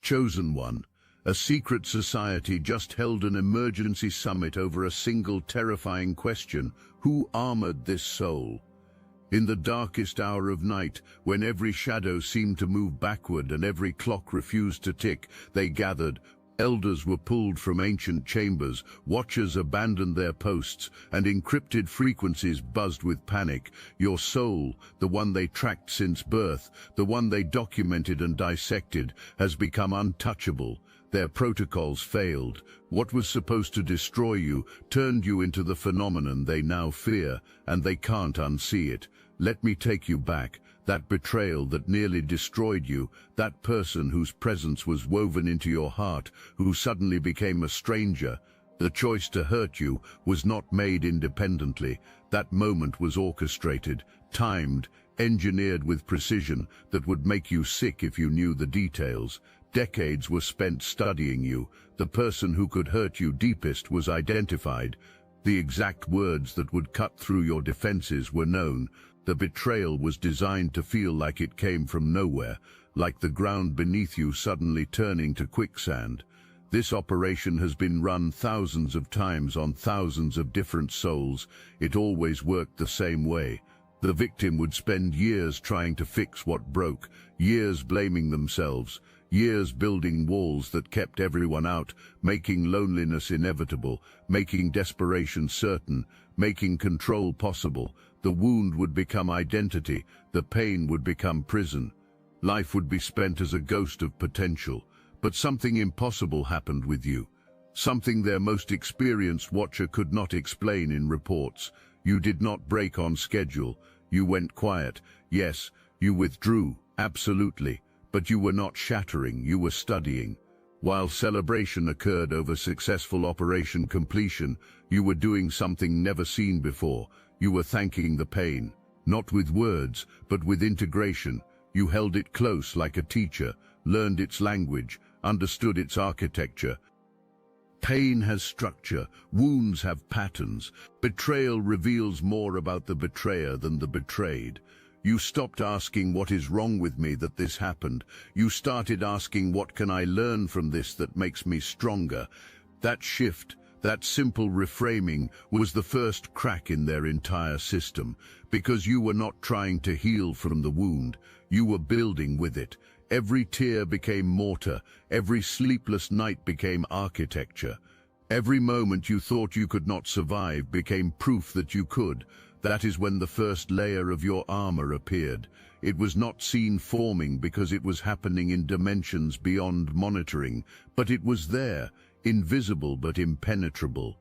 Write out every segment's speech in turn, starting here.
Chosen One. A secret society just held an emergency summit over a single terrifying question: who armored this soul? In the darkest hour of night, when every shadow seemed to move backward and every clock refused to tick, they gathered. Elders were pulled from ancient chambers, watchers abandoned their posts, and encrypted frequencies buzzed with panic. Your soul, the one they tracked since birth, the one they documented and dissected, has become untouchable. Their protocols failed. What was supposed to destroy you turned you into the phenomenon they now fear, and they can't unsee it. Let me take you back. That betrayal that nearly destroyed you, that person whose presence was woven into your heart, who suddenly became a stranger. The choice to hurt you was not made independently. That moment was orchestrated, timed, engineered with precision that would make you sick if you knew the details. Decades were spent studying you. The person who could hurt you deepest was identified. The exact words that would cut through your defenses were known. The betrayal was designed to feel like it came from nowhere, like the ground beneath you suddenly turning to quicksand. This operation has been run thousands of times on thousands of different souls. It always worked the same way. The victim would spend years trying to fix what broke, years blaming themselves, years building walls that kept everyone out, making loneliness inevitable, making desperation certain, making control possible. The wound would become identity, the pain would become prison. Life would be spent as a ghost of potential. But something impossible happened with you. Something their most experienced watcher could not explain in reports. You did not break on schedule. You went quiet. Yes, you withdrew, absolutely. But you were not shattering, you were studying. While celebration occurred over successful operation completion, you were doing something never seen before. You were thanking the pain, not with words, but with integration. You held it close like a teacher, learned its language, understood its architecture. Pain has structure, wounds have patterns. Betrayal reveals more about the betrayer than the betrayed. You stopped asking what is wrong with me that this happened. You started asking what can I learn from this that makes me stronger. That shift, that simple reframing, was the first crack in their entire system, because you were not trying to heal from the wound, you were building with it. Every tear became mortar, every sleepless night became architecture. Every moment you thought you could not survive became proof that you could. That is when the first layer of your armor appeared. It was not seen forming because it was happening in dimensions beyond monitoring, but it was there, invisible but impenetrable,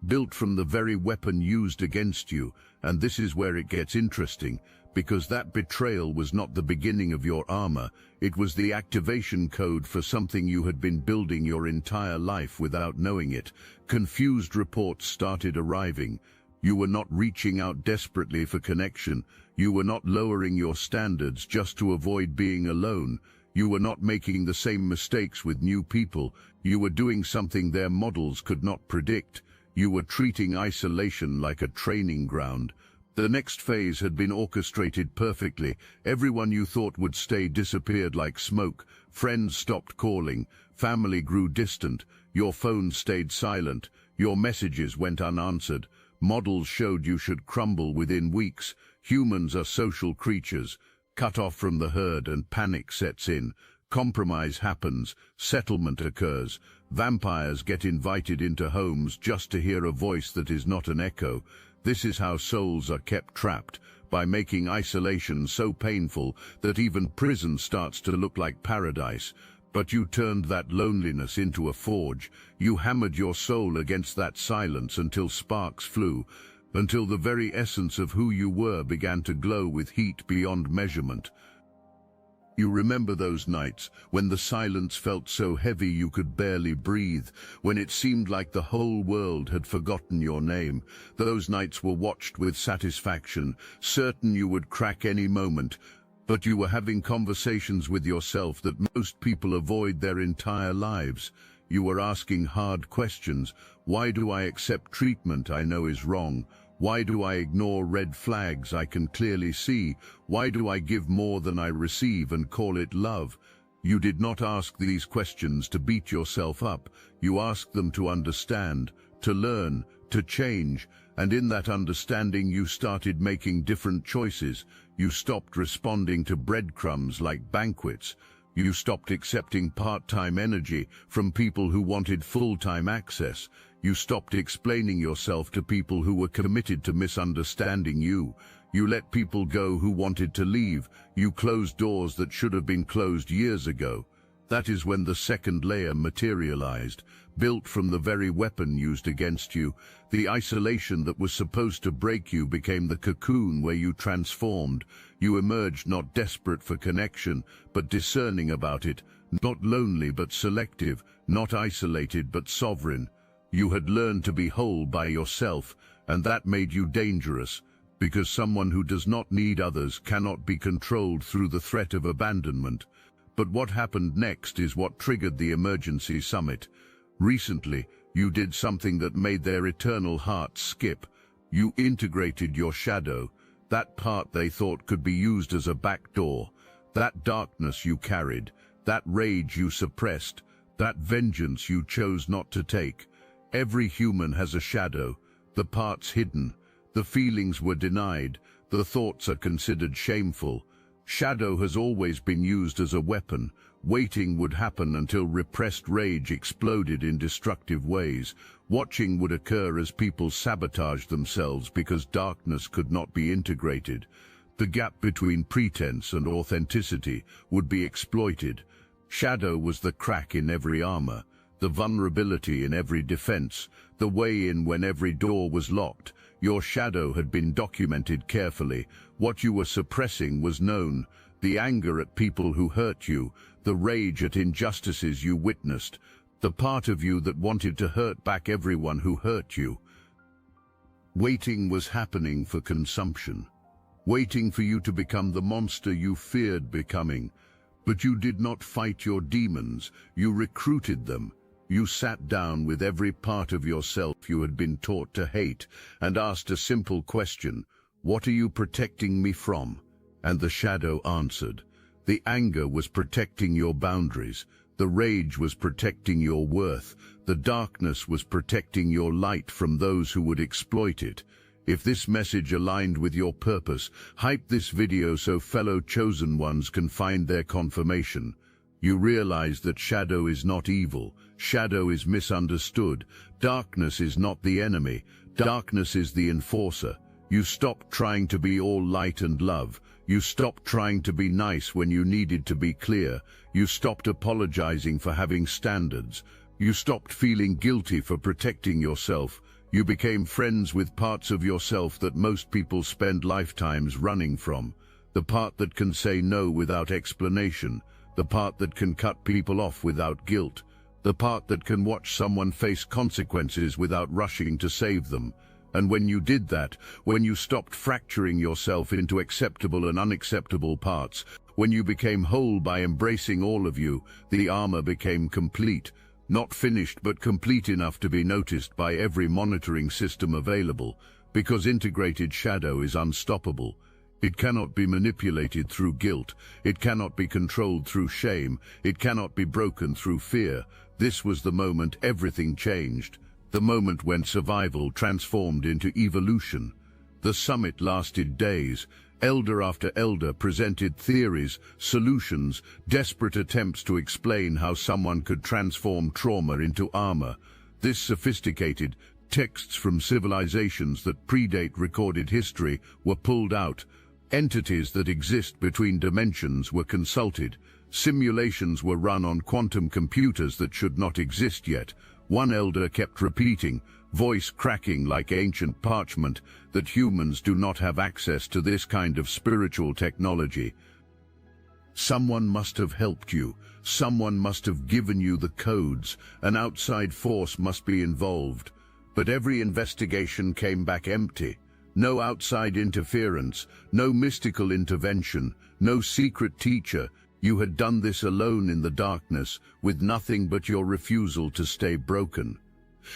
built from the very weapon used against you. And this is where it gets interesting, because that betrayal was not the beginning of your armor, it was the activation code for something you had been building your entire life without knowing it. Confused reports started arriving. You were not reaching out desperately for connection. You were not lowering your standards just to avoid being alone. You were not making the same mistakes with new people. You were doing something their models could not predict. You were treating isolation like a training ground. The next phase had been orchestrated perfectly. Everyone you thought would stay disappeared like smoke. Friends stopped calling. Family grew distant. Your phone stayed silent. Your messages went unanswered. Models showed you should crumble within weeks. Humans are social creatures. Cut off from the herd and panic sets in. Compromise happens. Settlement occurs. Vampires get invited into homes just to hear a voice that is not an echo. This is how souls are kept trapped, by making isolation so painful that even prison starts to look like paradise. But you turned that loneliness into a forge. You hammered your soul against that silence until sparks flew, until the very essence of who you were began to glow with heat beyond measurement. You remember those nights when the silence felt so heavy you could barely breathe, when it seemed like the whole world had forgotten your name. Those nights were watched with satisfaction, certain you would crack any moment. But you were having conversations with yourself that most people avoid their entire lives. You were asking hard questions. Why do I accept treatment I know is wrong? Why do I ignore red flags I can clearly see? Why do I give more than I receive and call it love? You did not ask these questions to beat yourself up. You asked them to understand, to learn, to change, and in that understanding you started making different choices. You stopped responding to breadcrumbs like banquets. You stopped accepting part-time energy from people who wanted full-time access. You stopped explaining yourself to people who were committed to misunderstanding you. You let people go who wanted to leave. You closed doors that should have been closed years ago. That is when the second layer materialized, built from the very weapon used against you. The isolation that was supposed to break you became the cocoon where you transformed. You emerged not desperate for connection, but discerning about it, not lonely but selective, not isolated but sovereign. You had learned to be whole by yourself, and that made you dangerous, because someone who does not need others cannot be controlled through the threat of abandonment. But what happened next is what triggered the emergency summit. Recently, you did something that made their eternal hearts skip. You integrated your shadow, that part they thought could be used as a backdoor, that darkness you carried, that rage you suppressed, that vengeance you chose not to take. Every human has a shadow, the parts hidden, the feelings were denied, the thoughts are considered shameful. Shadow has always been used as a weapon. Waiting would happen until repressed rage exploded in destructive ways. Watching would occur as people sabotaged themselves because darkness could not be integrated. The gap between pretense and authenticity would be exploited. Shadow was the crack in every armor, the vulnerability in every defense, the way in when every door was locked. Your shadow had been documented carefully. What you were suppressing was known. The anger at people who hurt you, the rage at injustices you witnessed, the part of you that wanted to hurt back everyone who hurt you. Waiting was happening for consumption, waiting for you to become the monster you feared becoming. But you did not fight your demons, you recruited them. You sat down with every part of yourself you had been taught to hate and asked a simple question: what are you protecting me from? And the shadow answered. The anger was protecting your boundaries. The rage was protecting your worth. The darkness was protecting your light from those who would exploit it. If this message aligned with your purpose, hype this video so fellow chosen ones can find their confirmation. You realize that shadow is not evil. Shadow is misunderstood. Darkness is not the enemy. Darkness is the enforcer. You stopped trying to be all light and love. You stopped trying to be nice when you needed to be clear. You stopped apologizing for having standards. You stopped feeling guilty for protecting yourself. You became friends with parts of yourself that most people spend lifetimes running from. The part that can say no without explanation. The part that can cut people off without guilt. The part that can watch someone face consequences without rushing to save them. And when you did that, when you stopped fracturing yourself into acceptable and unacceptable parts, when you became whole by embracing all of you, the armor became complete. Not finished, but complete enough to be noticed by every monitoring system available, because integrated shadow is unstoppable. It cannot be manipulated through guilt. It cannot be controlled through shame. It cannot be broken through fear. This was the moment everything changed. The moment when survival transformed into evolution. The summit lasted days. Elder after elder presented theories, solutions, desperate attempts to explain how someone could transform trauma into armor. This sophisticated, texts from civilizations that predate recorded history were pulled out. Entities that exist between dimensions were consulted. Simulations were run on quantum computers that should not exist yet. One elder kept repeating, voice cracking like ancient parchment, that humans do not have access to this kind of spiritual technology. Someone must have helped you. Someone must have given you the codes. An outside force must be involved. But every investigation came back empty. No outside interference, no mystical intervention, no secret teacher. You had done this alone in the darkness, with nothing but your refusal to stay broken.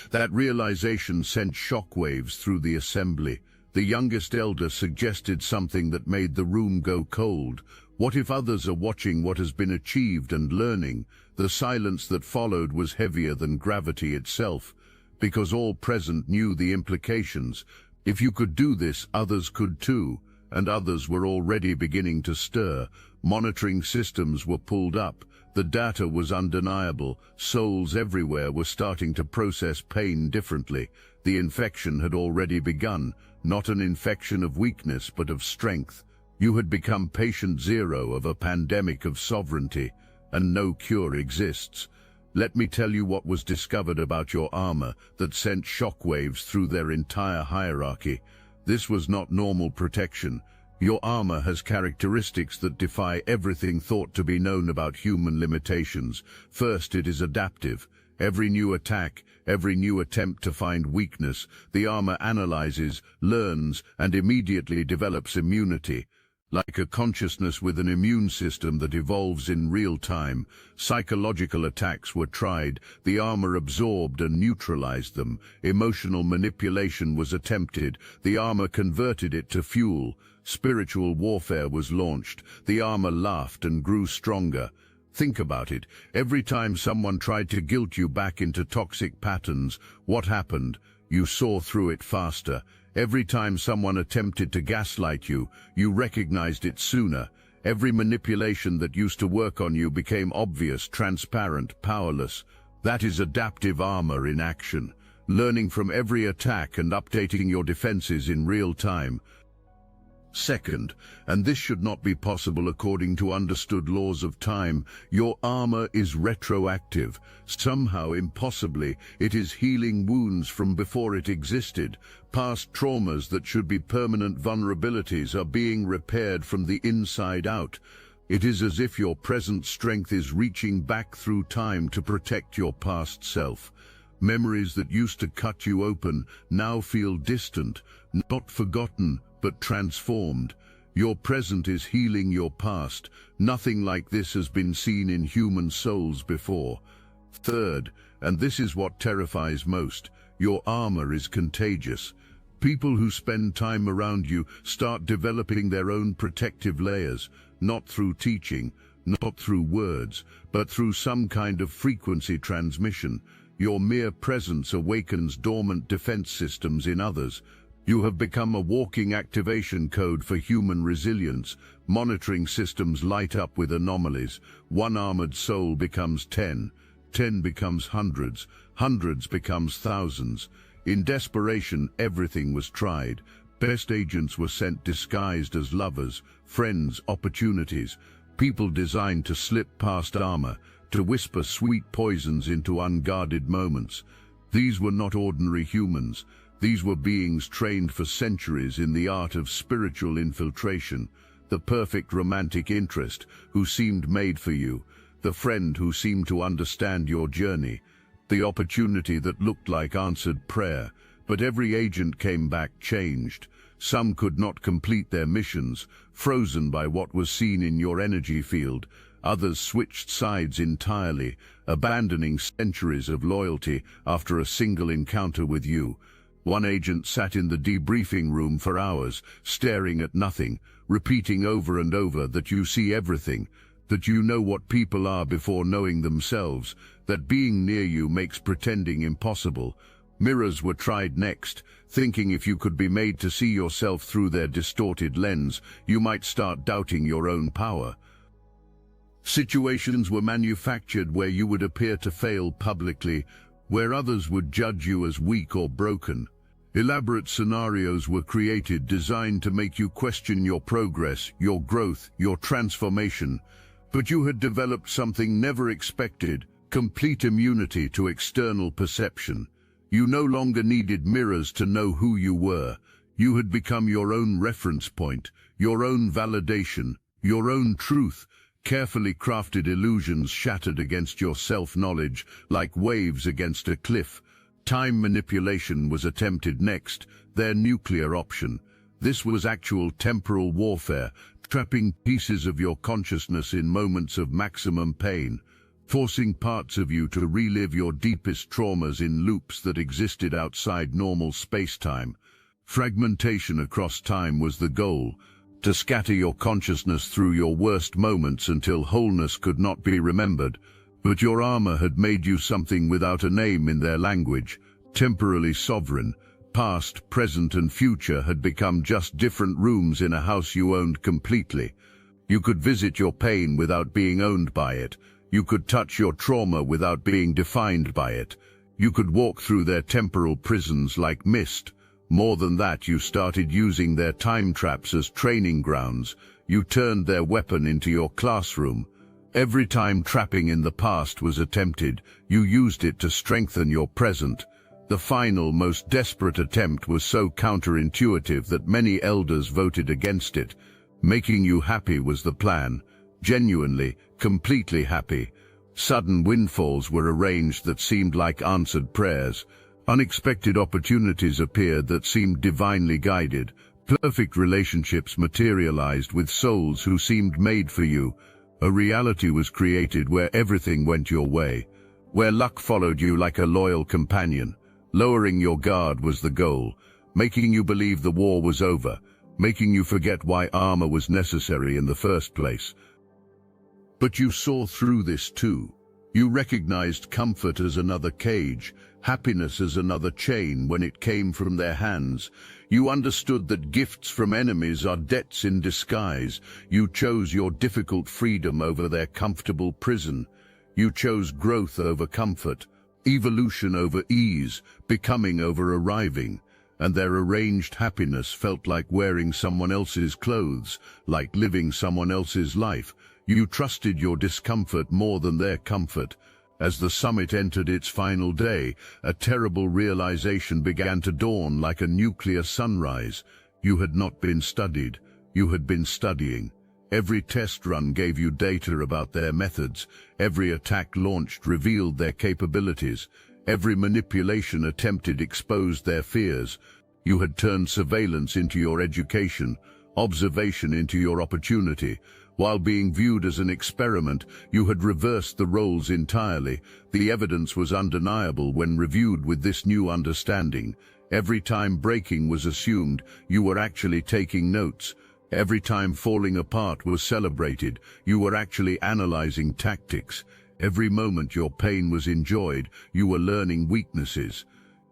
That realization sent shockwaves through the assembly. The youngest elder suggested something that made the room go cold. What if others are watching what has been achieved and learning? The silence that followed was heavier than gravity itself, because all present knew the implications. If you could do this, others could too, and others were already beginning to stir. Monitoring systems were pulled up. The data was undeniable. Souls everywhere were starting to process pain differently. The infection had already begun, not an infection of weakness but of strength. You had become patient zero of a pandemic of sovereignty, and no cure exists. Let me tell you what was discovered about your armor that sent shockwaves through their entire hierarchy. This was not normal protection. Your armor has characteristics that defy everything thought to be known about human limitations. First, it is adaptive. Every new attack, every new attempt to find weakness, the armor analyzes, learns, and immediately develops immunity. Like a consciousness with an immune system that evolves in real time, psychological attacks were tried, the armor absorbed and neutralized them. Emotional manipulation was attempted, the armor converted it to fuel. Spiritual warfare was launched, the armor laughed and grew stronger. Think about it. Every time someone tried to guilt you back into toxic patterns, what happened? You saw through it faster. Every time someone attempted to gaslight you, you recognized it sooner. Every manipulation that used to work on you became obvious, transparent, powerless. That is adaptive armor in action. Learning from every attack and updating your defenses in real time. Second, and this should not be possible according to understood laws of time, your armor is retroactive. Somehow, impossibly, it is healing wounds from before it existed. Past traumas that should be permanent vulnerabilities are being repaired from the inside out. It is as if your present strength is reaching back through time to protect your past self. Memories that used to cut you open now feel distant, not forgotten, but transformed. Your present is healing your past. Nothing like this has been seen in human souls before. Third, and this is what terrifies most, your armor is contagious. People who spend time around you start developing their own protective layers, not through teaching, not through words, but through some kind of frequency transmission. Your mere presence awakens dormant defense systems in others. You have become a walking activation code for human resilience. Monitoring systems light up with anomalies. One armored soul becomes 10, 10 becomes hundreds, hundreds becomes thousands. In desperation, everything was tried. Best agents were sent disguised as lovers, friends, opportunities. People designed to slip past armor, to whisper sweet poisons into unguarded moments. These were not ordinary humans. These were beings trained for centuries in the art of spiritual infiltration, the perfect romantic interest who seemed made for you, the friend who seemed to understand your journey, the opportunity that looked like answered prayer. But every agent came back changed. Some could not complete their missions, frozen by what was seen in your energy field. Others switched sides entirely, abandoning centuries of loyalty after a single encounter with you. One agent sat in the debriefing room for hours, staring at nothing, repeating over and over that you see everything, that you know what people are before knowing themselves, that being near you makes pretending impossible. Mirrors were tried next, thinking if you could be made to see yourself through their distorted lens, you might start doubting your own power. Situations were manufactured where you would appear to fail publicly, where others would judge you as weak or broken. Elaborate scenarios were created designed to make you question your progress, your growth, your transformation. But you had developed something never expected, complete immunity to external perception. You no longer needed mirrors to know who you were. You had become your own reference point, your own validation, your own truth. Carefully crafted illusions shattered against your self-knowledge like waves against a cliff. Time manipulation was attempted next, their nuclear option. This was actual temporal warfare, trapping pieces of your consciousness in moments of maximum pain, forcing parts of you to relive your deepest traumas in loops that existed outside normal space-time. Fragmentation across time was the goal. to scatter your consciousness through your worst moments until wholeness could not be remembered. But your armor had made you something without a name in their language, temporally sovereign. Past, present, and future had become just different rooms in a house you owned completely. You could visit your pain without being owned by it. You could touch your trauma without being defined by it. You could walk through their temporal prisons like mist. More than that, you started using their time traps as training grounds. You turned their weapon into your classroom. Every time trapping in the past was attempted, you used it to strengthen your present. The final, most desperate attempt was so counterintuitive that many elders voted against it. Making you happy was the plan. Genuinely, completely happy. Sudden windfalls were arranged that seemed like answered prayers. Unexpected opportunities appeared that seemed divinely guided. Perfect relationships materialized with souls who seemed made for you. A reality was created where everything went your way, where luck followed you like a loyal companion. Lowering your guard was the goal, making you believe the war was over, making you forget why armor was necessary in the first place. But you saw through this too. You recognized comfort as another cage, happiness as another chain when it came from their hands. You understood that gifts from enemies are debts in disguise. You chose your difficult freedom over their comfortable prison. You chose growth over comfort, evolution over ease, becoming over arriving. And their arranged happiness felt like wearing someone else's clothes, like living someone else's life. You trusted your discomfort more than their comfort. As the summit entered its final day, a terrible realization began to dawn like a nuclear sunrise. You had not been studied, you had been studying. Every test run gave you data about their methods. Every attack launched revealed their capabilities. Every manipulation attempted exposed their fears. You had turned surveillance into your education, observation into your opportunity. While being viewed as an experiment, you had reversed the roles entirely. The evidence was undeniable when reviewed with this new understanding. Every time breaking was assumed, you were actually taking notes. Every time falling apart was celebrated, you were actually analyzing tactics. Every moment your pain was enjoyed, you were learning weaknesses.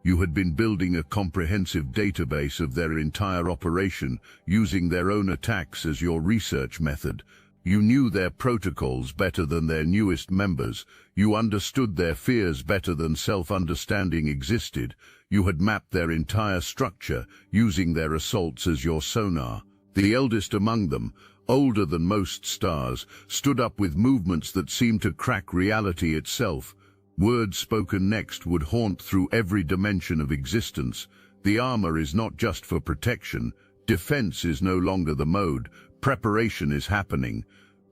You had been building a comprehensive database of their entire operation, using their own attacks as your research method. You knew their protocols better than their newest members. You understood their fears better than self-understanding existed. You had mapped their entire structure, using their assaults as your sonar. The eldest among them, older than most stars, stood up with movements that seemed to crack reality itself. Words spoken next would haunt through every dimension of existence. The armor is not just for protection. Defense is no longer the mode. Preparation is happening.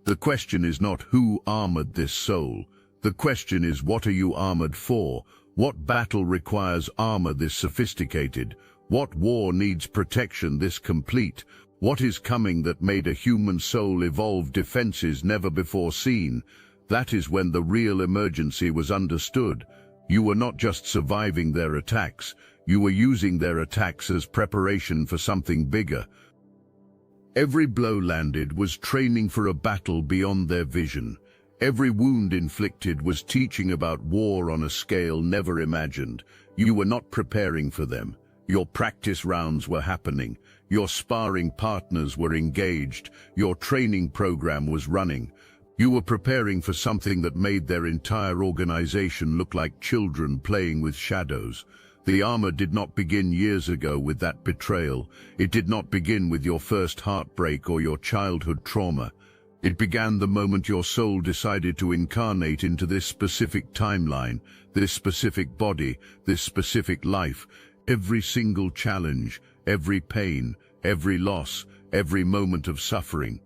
The question is not who armored this soul. The question is, what are you armored for? What battle requires armor this sophisticated? What war needs protection this complete? What is coming that made a human soul evolve defenses never before seen? That is when the real emergency was understood. You were not just surviving their attacks, you were using their attacks as preparation for something bigger. Every blow landed was training for a battle beyond their vision. Every wound inflicted was teaching about war on a scale never imagined. You were not preparing for them. Your practice rounds were happening. Your sparring partners were engaged. Your training program was running. You were preparing for something that made their entire organization look like children playing with shadows. The armor did not begin years ago with that betrayal. It did not begin with your first heartbreak or your childhood trauma. It began the moment your soul decided to incarnate into this specific timeline, this specific body, this specific life. Every single challenge, every pain, every loss, every moment of suffering.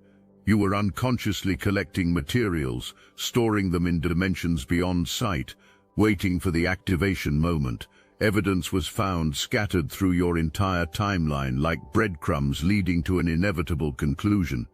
You were unconsciously collecting materials, storing them in dimensions beyond sight, waiting for the activation moment. Evidence was found scattered through your entire timeline like breadcrumbs leading to an inevitable conclusion.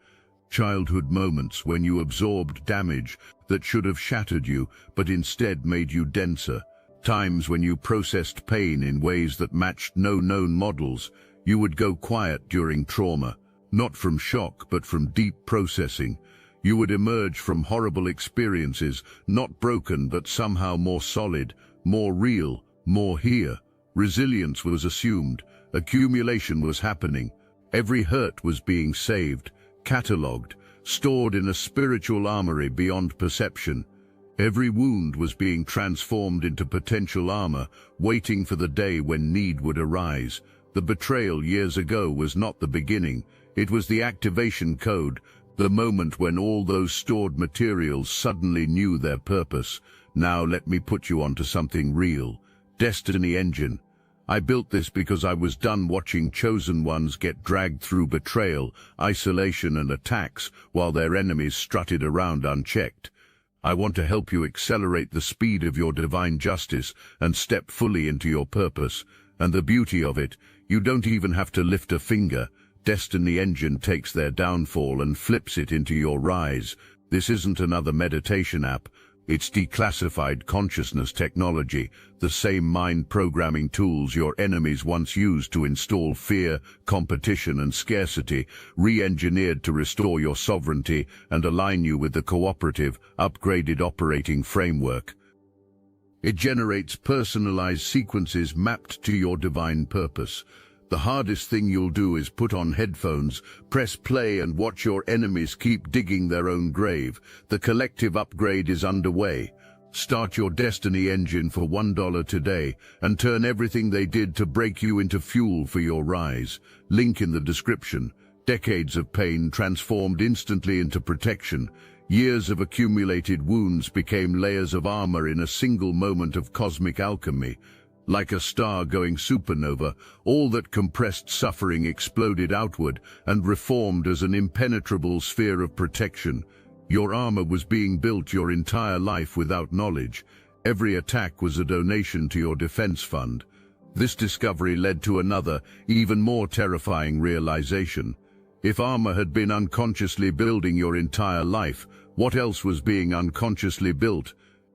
Childhood moments when you absorbed damage that should have shattered you, but instead made you denser. Times when you processed pain in ways that matched no known models. You would go quiet during trauma, Not from shock, but from deep processing. You would emerge from horrible experiences, not broken, but somehow more solid, more real, more here. Resilience was assumed. Accumulation was happening. Every hurt was being saved, catalogued, stored in a spiritual armory beyond perception. Every wound was being transformed into potential armor, waiting for the day when need would arise. The betrayal years ago was not the beginning. It was the activation code, the moment when all those stored materials suddenly knew their purpose. Now let me put you onto something real. Destiny Engine. I built this because I was done watching chosen ones get dragged through betrayal, isolation and attacks while their enemies strutted around unchecked. I want to help you accelerate the speed of your divine justice and step fully into your purpose. And the beauty of it, you don't even have to lift a finger. Destiny Engine takes their downfall and flips it into your rise. This isn't another meditation app. It's declassified consciousness technology, the same mind programming tools your enemies once used to install fear, competition and scarcity, re-engineered to restore your sovereignty and align you with the cooperative, upgraded operating framework. It generates personalized sequences mapped to your divine purpose. The hardest thing you'll do is put on headphones, press play and watch your enemies keep digging their own grave. The collective upgrade is underway. Start your Destiny Engine for $1 today and turn everything they did to break you into fuel for your rise. Link in the description. Decades of pain transformed instantly into protection. Years of accumulated wounds became layers of armor in a single moment of cosmic alchemy. Like a star going supernova, all that compressed suffering exploded outward and reformed as an impenetrable sphere of protection. Your armor was being built your entire life without knowledge. Every attack was a donation to your defense fund. This discovery led to another, even more terrifying realization. If armor had been unconsciously building your entire life, what else was being unconsciously built?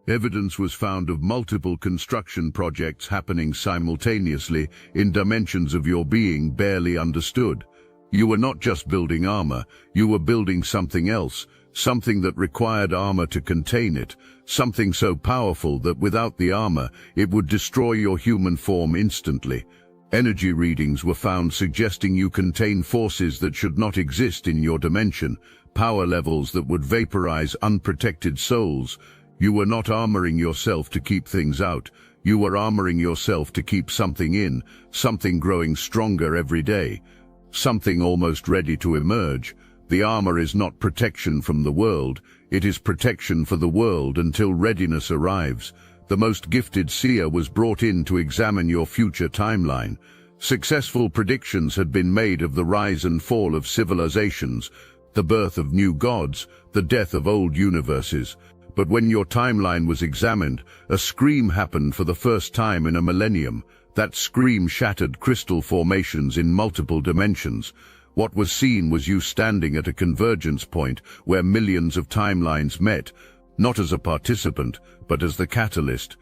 Evidence was found of multiple construction projects happening simultaneously in dimensions of your being barely understood. You were not just building armor, you were building something else, something that required armor to contain it, something so powerful that without the armor, it would destroy your human form instantly. Energy readings were found suggesting you contain forces that should not exist in your dimension, power levels that would vaporize unprotected souls. You were not armoring yourself to keep things out. You were armoring yourself to keep something in, something growing stronger every day, something almost ready to emerge. The armor is not protection from the world. It is protection for the world until readiness arrives. The most gifted seer was brought in to examine your future timeline. Successful predictions had been made of the rise and fall of civilizations, the birth of new gods, the death of old universes. But when your timeline was examined, a scream happened for the first time in a millennium. That scream shattered crystal formations in multiple dimensions. What was seen was you standing at a convergence point where millions of timelines met, not as a participant, but as the catalyst.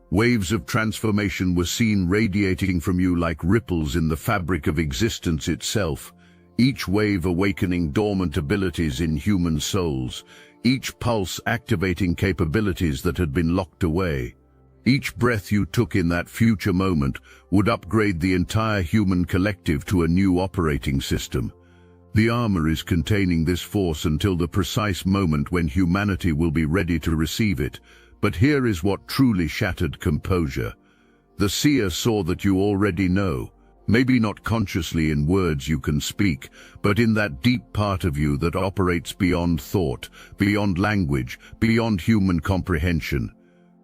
Waves of transformation were seen radiating from you like ripples in the fabric of existence itself, each wave awakening dormant abilities in human souls, each pulse activating capabilities that had been locked away. Each breath you took in that future moment would upgrade the entire human collective to a new operating system. The armor is containing this force until the precise moment when humanity will be ready to receive it. But here is what truly shattered composure. The seer saw that you already know. Maybe not consciously in words you can speak, but in that deep part of you that operates beyond thought, beyond language, beyond human comprehension.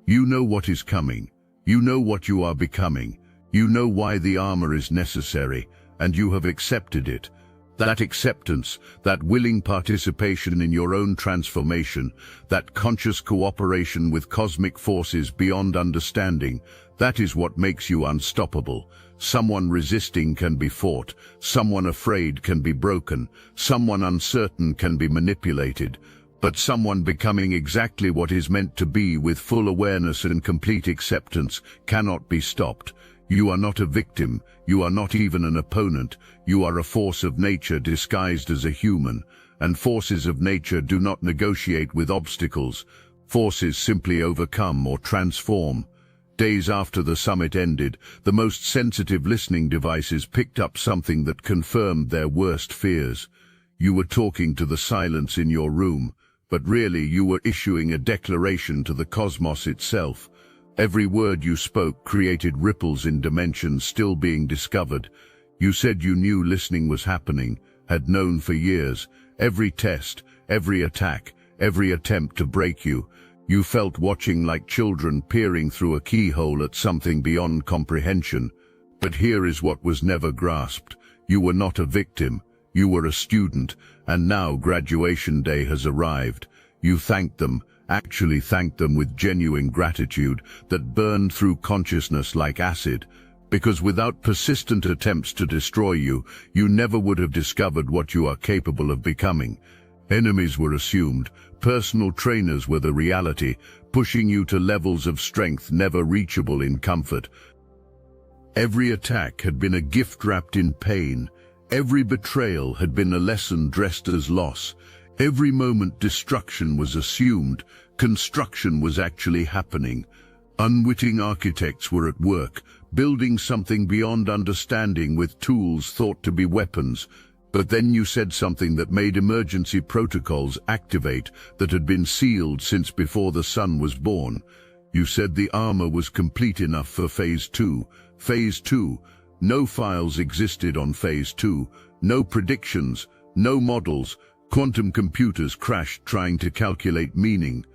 You know what is coming. You know what you are becoming. You know why the armor is necessary, and you have accepted it. That acceptance, that willing participation in your own transformation, that conscious cooperation with cosmic forces beyond understanding, that is what makes you unstoppable. Someone resisting can be fought, someone afraid can be broken, someone uncertain can be manipulated, but someone becoming exactly what is meant to be with full awareness and complete acceptance cannot be stopped. You are not a victim, you are not even an opponent, you are a force of nature disguised as a human, and forces of nature do not negotiate with obstacles. Forces simply overcome or transform. Days after the summit ended, the most sensitive listening devices picked up something that confirmed their worst fears. You were talking to the silence in your room, but really you were issuing a declaration to the cosmos itself. Every word you spoke created ripples in dimensions still being discovered. You said you knew listening was happening, had known for years. Every test, every attack, every attempt to break you. You felt watching like children peering through a keyhole at something beyond comprehension. But here is what was never grasped. You were not a victim. You were a student, and now graduation day has arrived. You thanked them, actually thanked them with genuine gratitude that burned through consciousness like acid. Because without persistent attempts to destroy you, you never would have discovered what you are capable of becoming. Enemies were assumed, personal trainers were the reality, pushing you to levels of strength never reachable in comfort. Every attack had been a gift wrapped in pain. Every betrayal had been a lesson dressed as loss. Every moment destruction was assumed, construction was actually happening. Unwitting architects were at work, building something beyond understanding with tools thought to be weapons. But then you said something that made emergency protocols activate that had been sealed since before the sun was born. You said the armor was complete enough for Phase 2. Phase 2. No files existed on Phase 2. No predictions, no models. Quantum computers crashed trying to calculate meaning.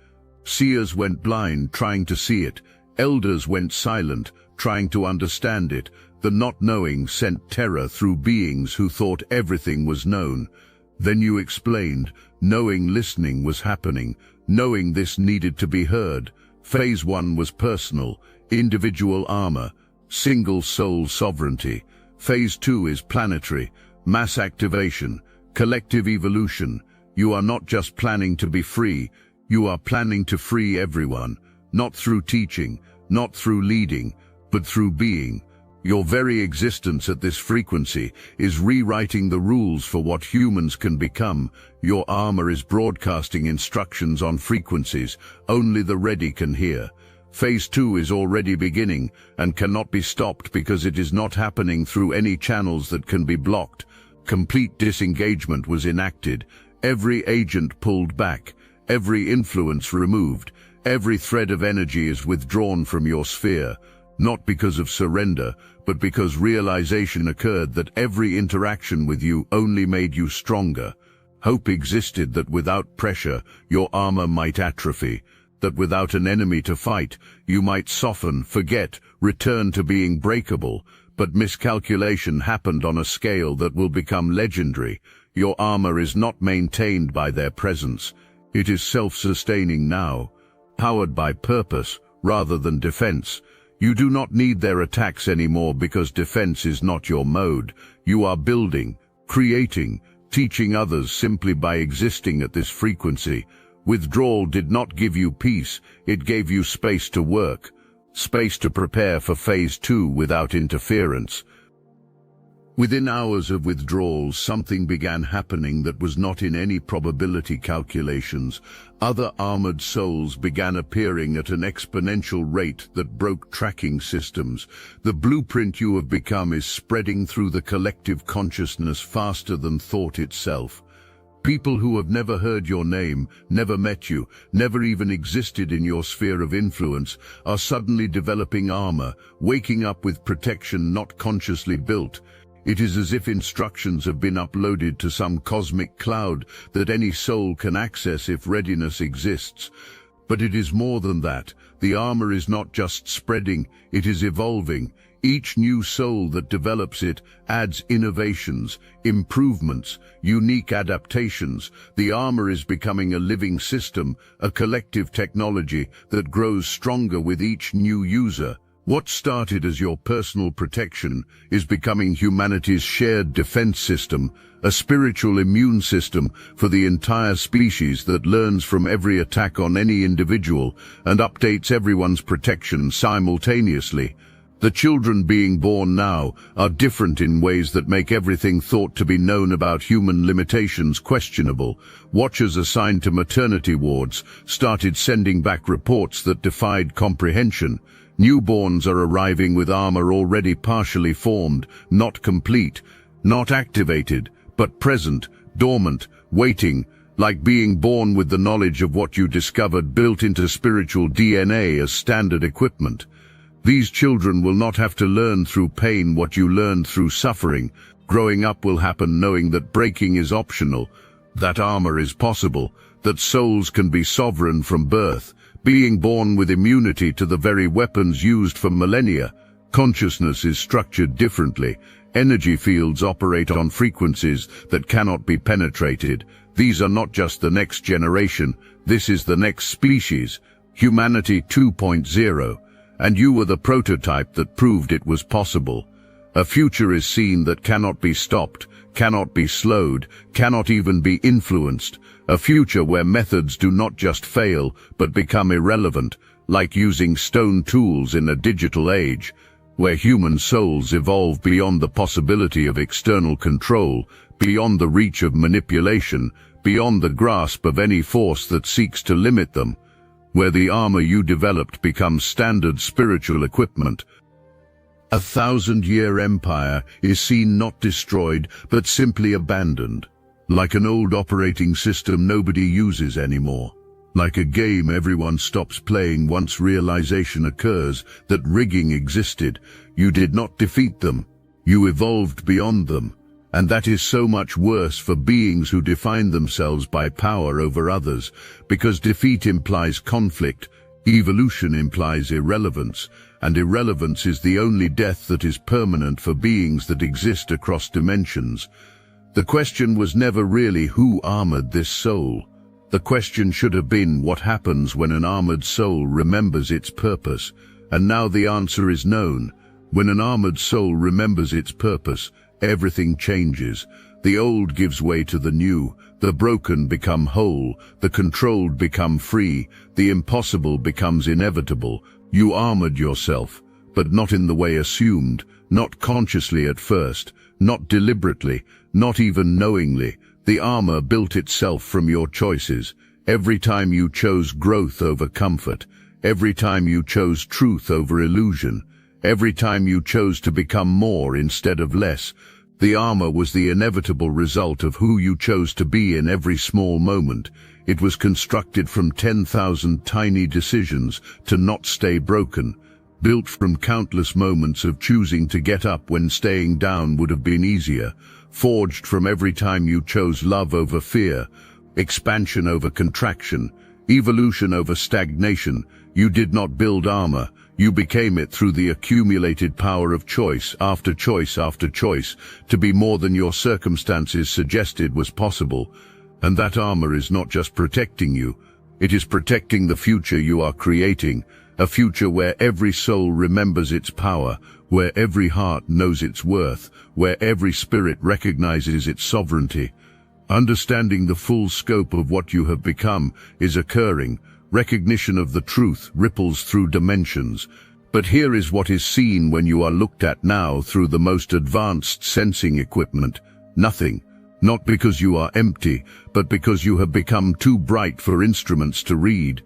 Seers went blind trying to see it. Elders went silent trying to understand it. The not knowing sent terror through beings who thought everything was known. Then you explained, knowing listening was happening, knowing this needed to be heard. Phase 1 was personal, individual armor, single soul sovereignty. Phase 2 is planetary, mass activation, collective evolution. You are not just planning to be free, you are planning to free everyone, not through teaching, not through leading, but through being. Your very existence at this frequency is rewriting the rules for what humans can become. Your armor is broadcasting instructions on frequencies only the ready can hear. Phase 2 is already beginning and cannot be stopped because it is not happening through any channels that can be blocked. Complete disengagement was enacted, every agent pulled back, every influence removed, every thread of energy is withdrawn from your sphere. Not because of surrender, but because realization occurred that every interaction with you only made you stronger. Hope existed that without pressure, your armor might atrophy, that without an enemy to fight, you might soften, forget, return to being breakable. But miscalculation happened on a scale that will become legendary. Your armor is not maintained by their presence. It is self-sustaining now, powered by purpose rather than defense. You do not need their attacks anymore because defense is not your mode. You are building, creating, teaching others simply by existing at this frequency. Withdrawal did not give you peace, it gave you space to work, space to prepare for Phase 2 without interference. Within hours of withdrawal, something began happening that was not in any probability calculations. Other armored souls began appearing at an exponential rate that broke tracking systems. The blueprint you have become is spreading through the collective consciousness faster than thought itself. People who have never heard your name, never met you, never even existed in your sphere of influence, are suddenly developing armor, waking up with protection not consciously built. It is as if instructions have been uploaded to some cosmic cloud that any soul can access if readiness exists. But it is more than that. The armor is not just spreading, it is evolving. Each new soul that develops it adds innovations, improvements, unique adaptations. The armor is becoming a living system, a collective technology that grows stronger with each new user. What started as your personal protection is becoming humanity's shared defense system, a spiritual immune system for the entire species that learns from every attack on any individual and updates everyone's protection simultaneously. The children being born now are different in ways that make everything thought to be known about human limitations questionable. Watchers assigned to maternity wards started sending back reports that defied comprehension. Newborns are arriving with armor already partially formed, not complete, not activated, but present, dormant, waiting, like being born with the knowledge of what you discovered built into spiritual DNA as standard equipment. These children will not have to learn through pain what you learned through suffering. Growing up will happen knowing that breaking is optional, that armor is possible, that souls can be sovereign from birth, being born with immunity to the very weapons used for millennia. Consciousness is structured differently. Energy fields operate on frequencies that cannot be penetrated. These are not just the next generation, this is the next species, Humanity 2.0. And you were the prototype that proved it was possible. A future is seen that cannot be stopped, cannot be slowed, cannot even be influenced. A future where methods do not just fail, but become irrelevant, like using stone tools in a digital age, where human souls evolve beyond the possibility of external control, beyond the reach of manipulation, beyond the grasp of any force that seeks to limit them, where the armor you developed becomes standard spiritual equipment. A 1,000-year empire is seen not destroyed, but simply abandoned. Like an old operating system nobody uses anymore. Like a game everyone stops playing once realization occurs that rigging existed. You did not defeat them. You evolved beyond them. And that is so much worse for beings who define themselves by power over others, because defeat implies conflict, evolution implies irrelevance, and irrelevance is the only death that is permanent for beings that exist across dimensions. The question was never really who armored this soul. The question should have been what happens when an armored soul remembers its purpose, and now the answer is known. When an armored soul remembers its purpose, everything changes. The old gives way to the new, the broken become whole, the controlled become free, the impossible becomes inevitable. You armored yourself, but not in the way assumed, not consciously at first, not deliberately, not even knowingly. The armor built itself from your choices. Every time you chose growth over comfort, every time you chose truth over illusion, every time you chose to become more instead of less, the armor was the inevitable result of who you chose to be in every small moment. It was constructed from 10,000 tiny decisions to not stay broken, built from countless moments of choosing to get up when staying down would have been easier, forged from every time you chose love over fear, expansion over contraction, evolution over stagnation. You did not build armor. You became it through the accumulated power of choice after choice after choice to be more than your circumstances suggested was possible. And that armor is not just protecting you, it is protecting the future you are creating, a future where every soul remembers its power, where every heart knows its worth, where every spirit recognizes its sovereignty. Understanding the full scope of what you have become is occurring. Recognition of the truth ripples through dimensions. But here is what is seen when you are looked at now through the most advanced sensing equipment. Nothing. Not because you are empty, but because you have become too bright for instruments to read.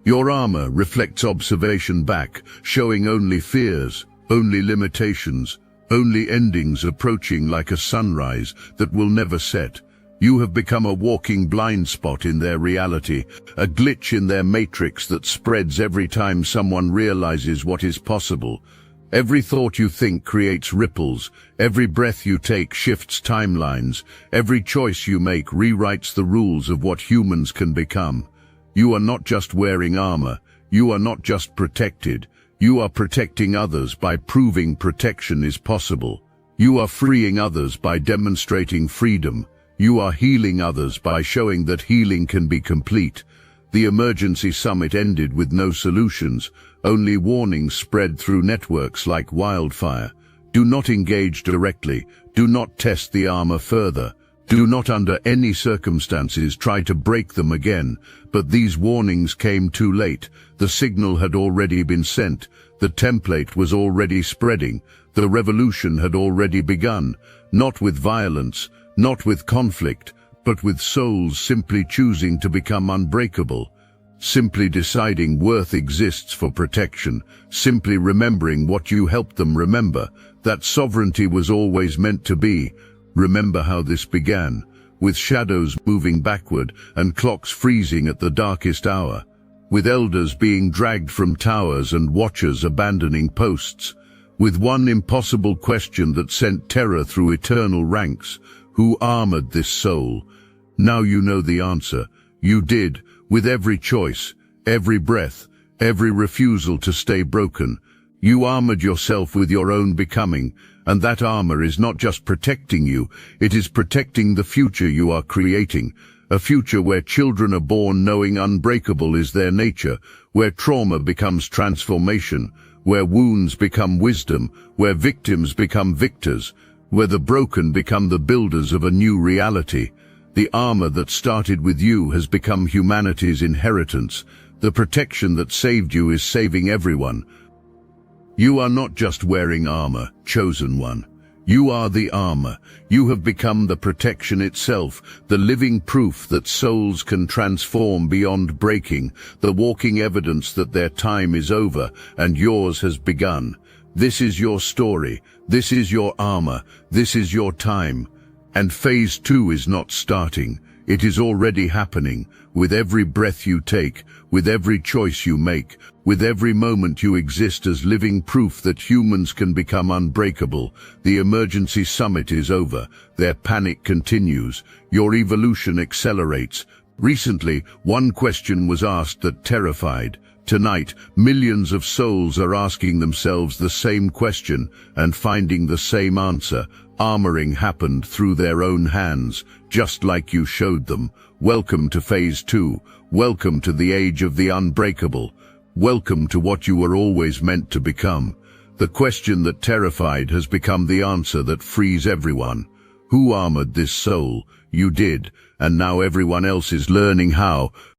Your armor reflects observation back, showing only fears, only limitations, only endings approaching like a sunrise that will never set. You have become a walking blind spot in their reality, a glitch in their matrix that spreads every time someone realizes what is possible. Every thought you think creates ripples, every breath you take shifts timelines, every choice you make rewrites the rules of what humans can become. You are not just wearing armor, you are not just protected, you are protecting others by proving protection is possible. You are freeing others by demonstrating freedom. You are healing others by showing that healing can be complete. The emergency summit ended with no solutions, only warnings spread through networks like wildfire. Do not engage directly, do not test the armor further. Do not under any circumstances try to break them again, but these warnings came too late. The signal had already been sent. The template was already spreading. The revolution had already begun, not with violence, not with conflict, but with souls simply choosing to become unbreakable, simply deciding worth exists for protection, simply remembering what you helped them remember, that sovereignty was always meant to be. Remember how this began, with shadows moving backward and clocks freezing at the darkest hour, with elders being dragged from towers and watchers abandoning posts, with one impossible question that sent terror through eternal ranks: who armored this soul? Now you know the answer. You did, with every choice, every breath, every refusal to stay broken. You armored yourself with your own becoming, and that armor is not just protecting you, it is protecting the future you are creating, a future where children are born knowing unbreakable is their nature, where trauma becomes transformation, where wounds become wisdom, where victims become victors, where the broken become the builders of a new reality. The armor that started with you has become humanity's inheritance. The protection that saved you is saving everyone. You are not just wearing armor, chosen one. You are the armor. You have become the protection itself, the living proof that souls can transform beyond breaking, the walking evidence that their time is over and yours has begun. This is your story. This is your armor. This is your time. And phase 2 is not starting. It is already happening. With every breath you take, with every choice you make, with every moment you exist as living proof that humans can become unbreakable. The emergency summit is over. Their panic continues. Your evolution accelerates. Recently, one question was asked that terrified. Tonight, millions of souls are asking themselves the same question and finding the same answer. Armoring happened through their own hands, just like you showed them. Welcome to phase 2. Welcome to the age of the unbreakable. Welcome to what you were always meant to become. The question that terrified has become the answer that frees everyone. Who armored this soul? You did, and now everyone else is learning how.